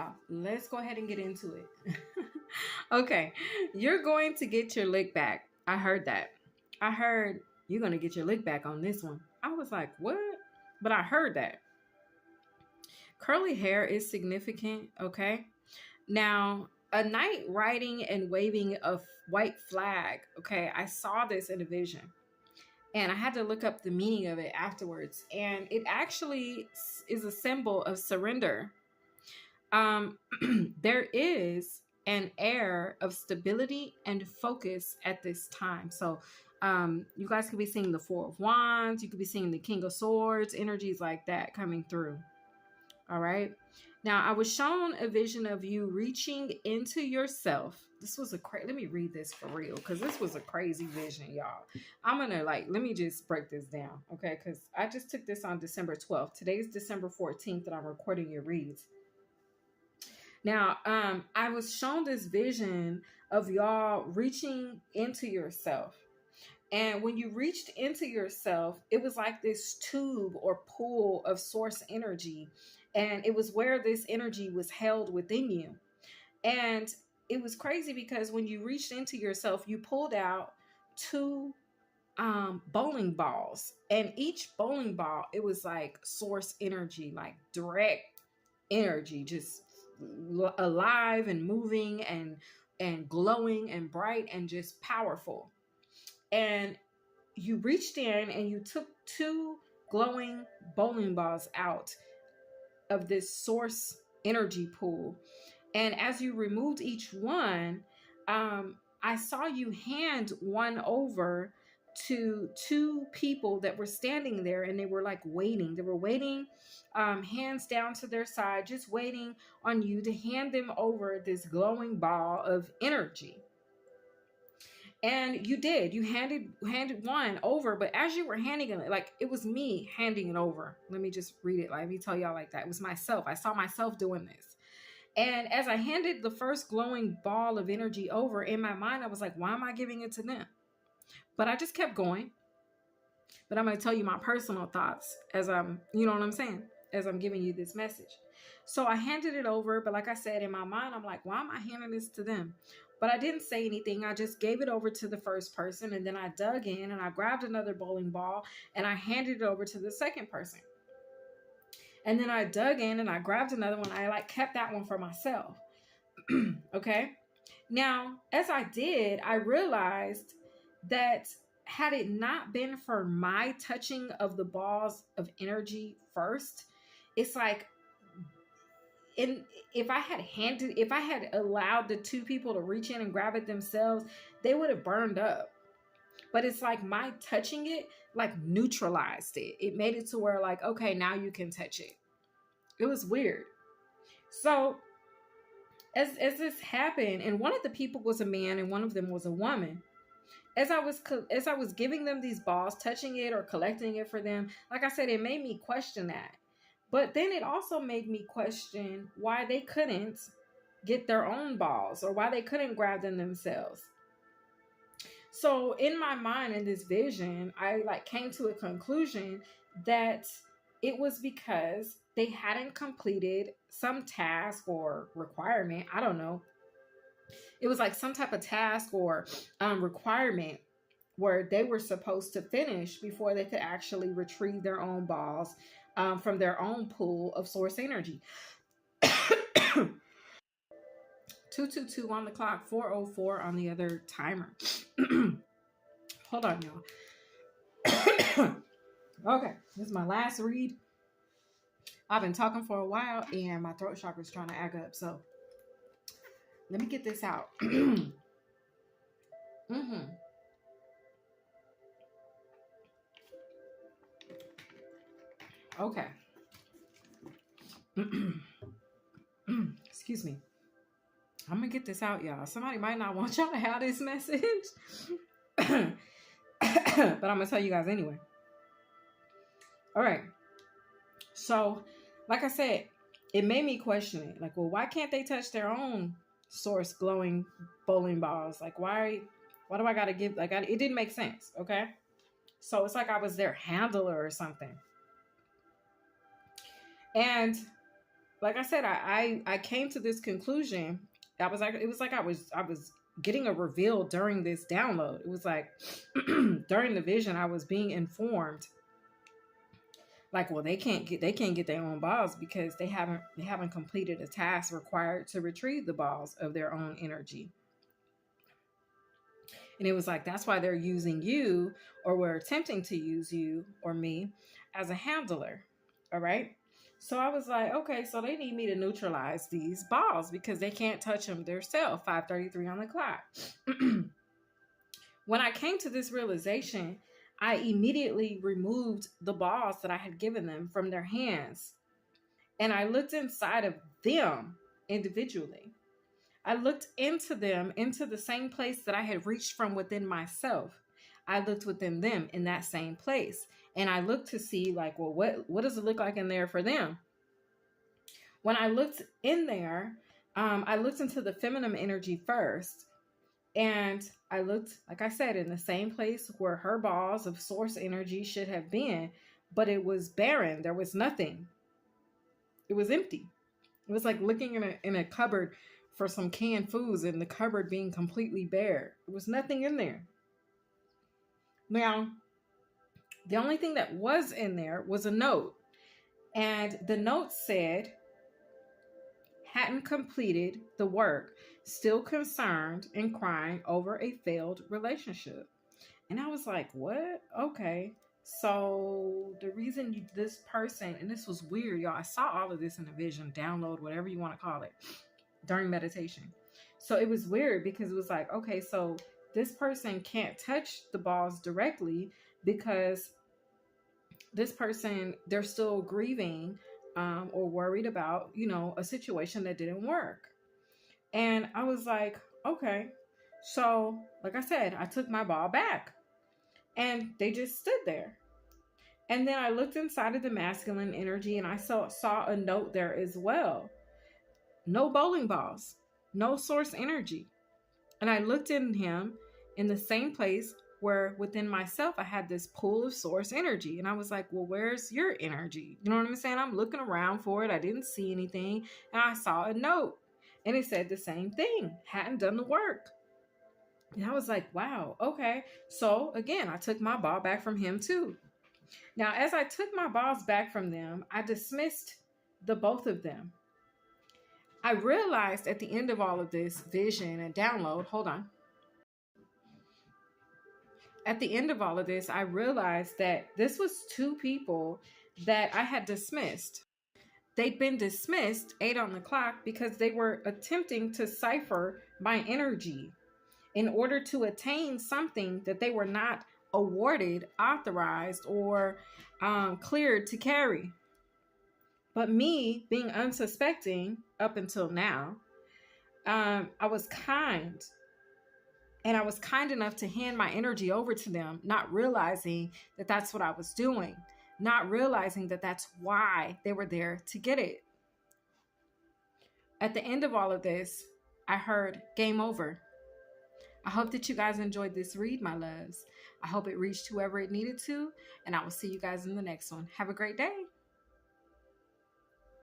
y'all. Let's go ahead and get into it. Okay, you're going to get your lick back. I heard that. I heard you're going to get your lick back on this one. I was like, what? But I heard that. Curly hair is significant, okay? Now, a knight riding and waving a white flag, okay? I saw this in a vision and I had to look up the meaning of it afterwards. And it actually is a symbol of surrender. There is an air of stability and focus at this time. So, you guys could be seeing the Four of Wands, you could be seeing the King of Swords, energies like that coming through. All right. Now, I was shown a vision of you reaching into yourself. This was let me read this for real, because this was a crazy vision, y'all. I'm going to let me just break this down, okay? Because I just took this on December 12th. Today's December 14th that I'm recording your reads. Now, I was shown this vision of y'all reaching into yourself. And when you reached into yourself, it was like this tube or pool of source energy. And it was where this energy was held within you. And it was crazy because when you reached into yourself, you pulled out two bowling balls. And each bowling ball, it was like source energy, like direct energy, just alive and moving and glowing and bright and just powerful. And you reached in and you took two glowing bowling balls out of this source energy pool. And as you removed each one, I saw you hand one over to two people that were standing there, and they were like waiting. They were waiting, hands down to their side, just waiting on you to hand them over this glowing ball of energy. And you did. You handed one over, but as you were handing it, like it was me handing it over. Let me just read it. Let me tell y'all like that. It was myself. I saw myself doing this. And as I handed the first glowing ball of energy over, in my mind, I was like, why am I giving it to them? But I just kept going. But I'm going to tell you my personal thoughts as you know what I'm saying, as I'm giving you this message. So I handed it over, but like I said, in my mind, I'm like, why am I handing this to them? But I didn't say anything. I just gave it over to the first person, and then I dug in and I grabbed another bowling ball and I handed it over to the second person. And then I dug in and I grabbed another one. I kept that one for myself. Okay. Now, as I did, I realized that had it not been for my touching of the balls of energy first, it's like, if I had allowed the two people to reach in and grab it themselves, they would have burned up. But it's like my touching it like neutralized it. It made it to where like, okay, now you can touch it. It was weird. So as this happened, and one of the people was a man and one of them was a woman. As I was giving them these balls, touching it or collecting it for them, like I said, it made me question that. But then it also made me question why they couldn't get their own balls or why they couldn't grab them themselves. So in my mind, in this vision, I came to a conclusion that it was because they hadn't completed some task or requirement. I don't know. It was like some type of task or requirement where they were supposed to finish before they could actually retrieve their own balls from their own pool of source energy. 222 on the clock, 404 on the other timer. Hold on, y'all. Okay, this is my last read. I've been talking for a while and my throat chakra is trying to act up. So let me get this out. Okay. Excuse me. I'm gonna get this out, y'all. Somebody might not want y'all to have this message. But I'm gonna tell you guys anyway. All right. So, like I said, it made me question it. Like, well, why can't they touch their own source glowing bowling balls? Like, why do I gotta give? It didn't make sense. Okay. So it's like I was their handler or something. And like I said, I came to this conclusion. I was like, it was like I was getting a reveal during this download. It was like during the vision, I was being informed, like, well, they can't get their own balls because they haven't completed a task required to retrieve the balls of their own energy. And it was like, that's why they're using you, or we're attempting to use you or me as a handler. All right. So I was like, okay, so they need me to neutralize these balls because they can't touch them themselves. 5:33 on the clock. When I came to this realization, I immediately removed the balls that I had given them from their hands. And I looked inside of them individually. I looked into them, into the same place that I had reached from within myself. I looked within them in that same place. And I looked to see, like, well, what does it look like in there for them? When I looked in there, I looked into the feminine energy first. And I looked, like I said, in the same place where her balls of source energy should have been, but it was barren. There was nothing. It was empty. It was like looking in a cupboard for some canned foods and the cupboard being completely bare. There was nothing in there. Now, the only thing that was in there was a note. And the note said, hadn't completed the work, still concerned and crying over a failed relationship. And I was like, what? Okay. So the reason this person, and this was weird, y'all. I saw all of this in a vision, download, whatever you want to call it, during meditation. So it was weird because it was like, okay, so this person can't touch the balls directly because this person, they're still grieving or worried about, a situation that didn't work. And I was like, okay. So, like I said, I took my ball back and they just stood there. And then I looked inside of the masculine energy and I saw a note there as well. No bowling balls, no source energy. And I looked in him in the same place where within myself I had this pool of source energy. And I was like, well, where's your energy? You know what I'm saying? I'm looking around for it. I didn't see anything. And I saw a note and it said the same thing, hadn't done the work. And I was like, wow, okay. So again, I took my ball back from him too. Now, as I took my balls back from them, I dismissed the both of them. I realized at the end of all of this vision and download, hold on. At the end of all of this, I realized that this was two people that I had dismissed. They'd been dismissed 8 on the clock because they were attempting to cipher my energy in order to attain something that they were not awarded, authorized, or cleared to carry. But me being unsuspecting up until now, I was kind. And I was kind enough to hand my energy over to them, not realizing that that's what I was doing, not realizing that that's why they were there to get it. At the end of all of this, I heard game over. I hope that you guys enjoyed this read, my loves. I hope it reached whoever it needed to, and I will see you guys in the next one. Have a great day.